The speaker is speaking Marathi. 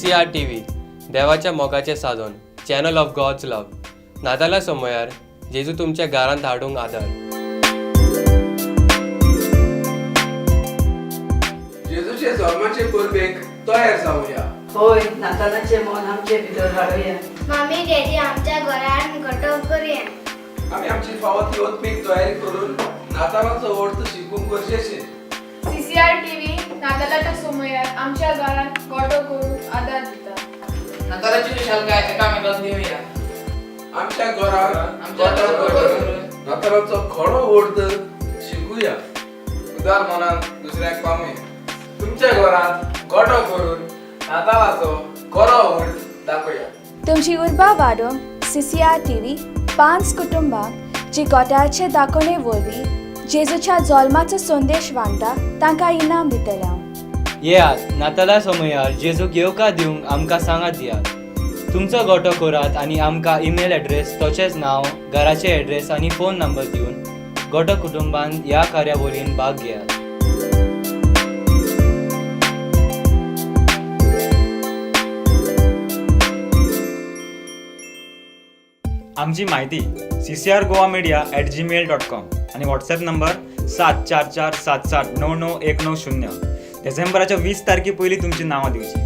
CCR TV, देवाच्या मोगाचें साधन, चॅनल ऑफ गॉड्स लव्ह. नाताला समयार जेजू तुमच्या घरांत हाडूंक आदार. जेजूचे जल्माचे परबेक तयार जावया. होय, नातालाचे मन आमचे भितर हाडुया. मम्मी डॅडी आमच्या घरान घटक करूया. आमी आमची फावो ती ओतपीक तयारी करून नाताळाचो अर्थ शिकूंक गरजेचे. CCR TV नातालाच्या समयार आमच्या घरात गोठो करून आदार दिता. नातालाची विशालकाय एकामेकांक दिवया. आमच्या घरात गोठो करून नाताळाचो खरो अर्थ शिकूया. उदार मनान दुसऱ्याक पावया. तुमच्या घरात गोठो करून नाताळाचो खरो अर्थ दाखोया. तुमची उर्बा वाडोवंक CCR TV 5 कुटुंबांक जी गोट्याचे दाखोवणे वरवीं जेजूच्या जल्माचो संदेश वांटा तांकां इनाम दितल्या. येयात, नाताला समयार जेजूक येवकार दिवंक आमकां सांगात दियात. तुमचो गोठो करात आनी आमकां ईमेल एड्रेस, तोचेच नांव, घराचे एड्रेस आनी फोन नंबर दिवन गोठो कुटुंबान ह्या कार्यावळीन भाग घेयात. आमची माहिती ccrgoamedia@gmail.com आणि व्हॉट्सॲप नंबर 7447799190. डिसेंबराच्या 20 तारखे पयलीं तुमची नांवां दिवची.